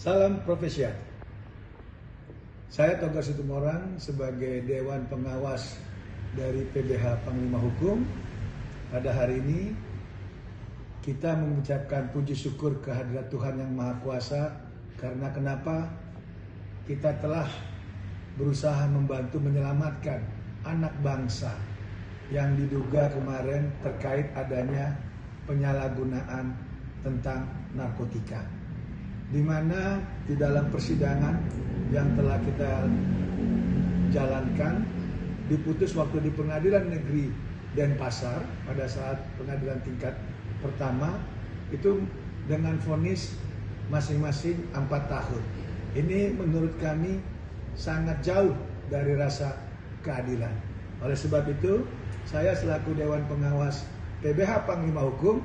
Salam profesional. Saya Togar Situmorang sebagai Dewan Pengawas dari PBH Panglima Hukum. Pada hari ini kita mengucapkan puji syukur kehadirat Tuhan Yang Maha Kuasa. Karena kenapa? Kita telah berusaha membantu menyelamatkan anak bangsa yang diduga kemarin terkait adanya penyalahgunaan tentang narkotika, di mana di dalam persidangan yang telah kita jalankan diputus waktu di Pengadilan Negeri Denpasar pada saat pengadilan tingkat pertama itu dengan vonis masing-masing 4 tahun. Ini menurut kami sangat jauh dari rasa keadilan. Oleh sebab itu, saya selaku Dewan Pengawas PBH Panglima Hukum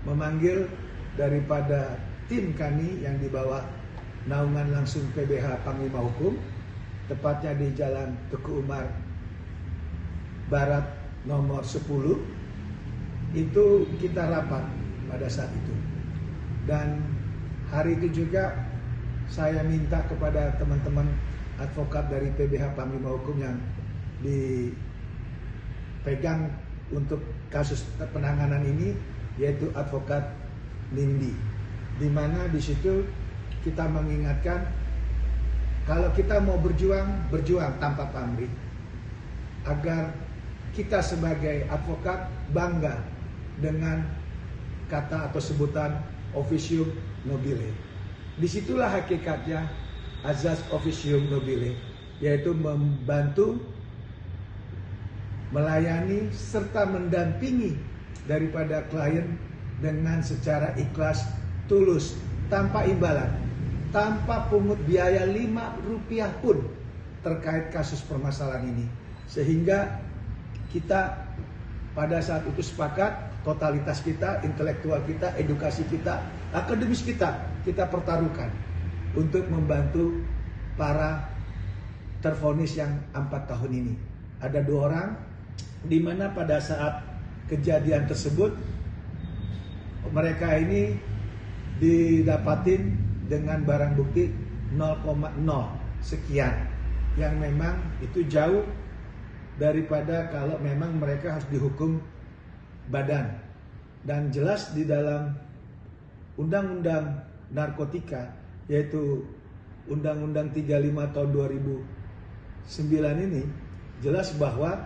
memanggil daripada tim kami yang di bawah naungan langsung PBH Panglima Hukum, tepatnya di Jalan Teguh Umar Barat nomor 10, itu kita rapat pada saat itu. Dan hari itu juga saya minta kepada teman-teman advokat dari PBH Panglima Hukum yang dipegang untuk kasus penanganan ini, yaitu advokat Nindi, di mana di situ kita mengingatkan kalau kita mau berjuang tanpa pamrih, agar kita sebagai advokat bangga dengan kata atau sebutan officium nobile. Disitulah hakikatnya azas officium nobile, yaitu membantu, melayani serta mendampingi daripada klien dengan secara ikhlas, tulus, tanpa imbalan, tanpa pungut biaya 5 rupiah pun terkait kasus permasalahan ini. Sehingga kita pada saat itu sepakat, totalitas kita, intelektual kita, edukasi kita, akademis kita pertaruhkan untuk membantu para tervonis yang 4 tahun ini. Ada 2 orang di mana pada saat kejadian tersebut mereka ini didapatin dengan barang bukti 0,0 sekian, yang memang itu jauh daripada kalau memang mereka harus dihukum badan. Dan jelas di dalam Undang-Undang Narkotika, yaitu Undang-Undang 35 tahun 2009 ini, jelas bahwa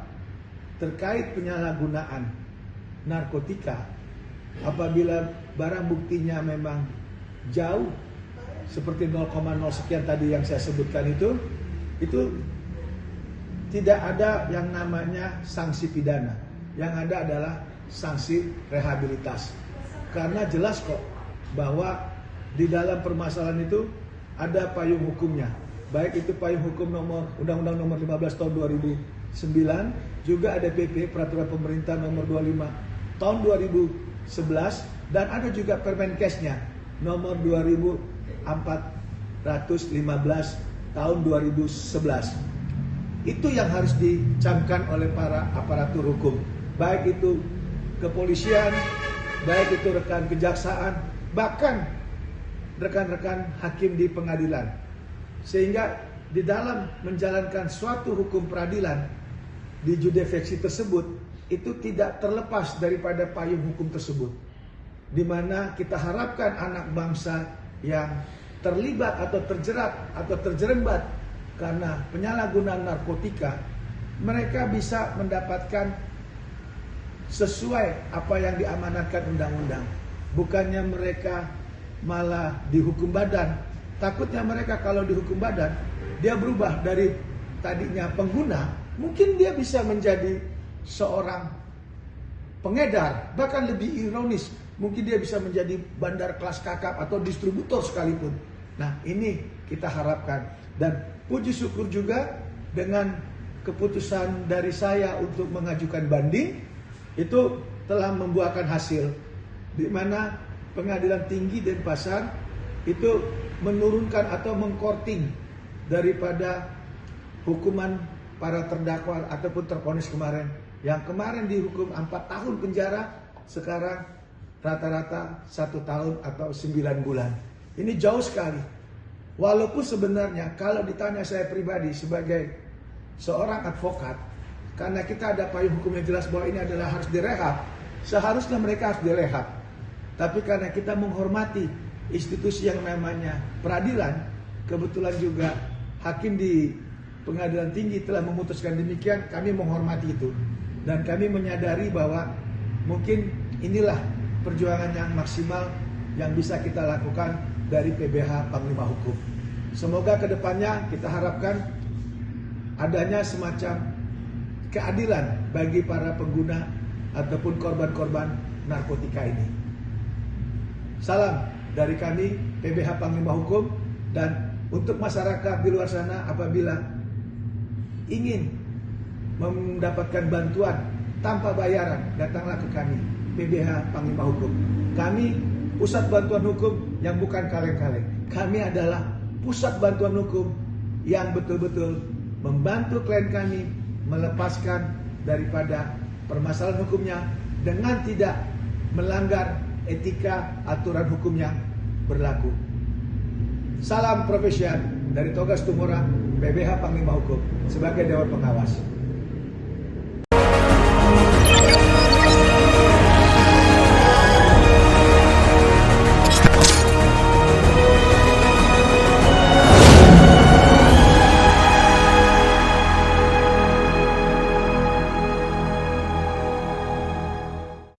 terkait penyalahgunaan narkotika, apabila barang buktinya memang jauh seperti 0,0 sekian tadi yang saya sebutkan itu tidak ada yang namanya sanksi pidana. Yang ada adalah sanksi rehabilitas. Karena jelas kok bahwa di dalam permasalahan itu ada payung hukumnya. Baik itu payung hukum Undang-Undang nomor 15 tahun 2009, juga ada PP Peraturan Pemerintah nomor 25 tahun 2011, dan ada juga Permenkesnya nomor 2415 tahun 2011. Itu yang harus dicamkan oleh para aparatur hukum, baik itu kepolisian, baik itu rekan kejaksaan, bahkan rekan-rekan hakim di pengadilan. Sehingga di dalam menjalankan suatu hukum peradilan di judefeksi tersebut itu tidak terlepas daripada payung hukum tersebut, di mana kita harapkan anak bangsa yang terlibat atau terjerat atau terjerembat karena penyalahgunaan narkotika, mereka bisa mendapatkan sesuai apa yang diamanatkan undang-undang. Bukannya mereka malah dihukum badan. Takutnya mereka kalau dihukum badan, dia berubah dari tadinya pengguna, mungkin dia bisa menjadi seorang pengedar. Bahkan lebih ironis, mungkin dia bisa menjadi bandar kelas kakap atau distributor sekalipun. Nah, ini kita harapkan. Dan puji syukur juga dengan keputusan dari saya untuk mengajukan banding, itu telah membuahkan hasil, di mana Pengadilan Tinggi Denpasar itu menurunkan atau mengkorting daripada hukuman para terdakwa ataupun tervonis kemarin. Yang kemarin dihukum 4 tahun penjara, sekarang rata-rata 1 tahun atau 9 bulan. Ini jauh sekali. Walaupun sebenarnya kalau ditanya saya pribadi sebagai seorang advokat, karena kita ada payung hukum yang jelas bahwa ini adalah harus direhab, seharusnya mereka harus direhab. Tapi karena kita menghormati institusi yang namanya peradilan, kebetulan juga hakim di pengadilan tinggi telah memutuskan demikian, kami menghormati itu. Dan kami menyadari bahwa mungkin inilah perjuangan yang maksimal yang bisa kita lakukan dari PBH Panglima Hukum. Semoga kedepannya kita harapkan adanya semacam keadilan bagi para pengguna ataupun korban-korban narkotika ini. Salam dari kami PBH Panglima Hukum, dan untuk masyarakat di luar sana apabila ingin mendapatkan bantuan tanpa bayaran, datanglah ke kami PBH Panglima Hukum. Kami pusat bantuan hukum yang bukan kaleng-kaleng. Kami adalah pusat bantuan hukum yang betul-betul membantu klien kami melepaskan daripada permasalahan hukumnya dengan tidak melanggar etika aturan hukum yang berlaku. Salam profesional dari Togas Tumorang PBH Panglima Hukum sebagai Dewan Pengawas.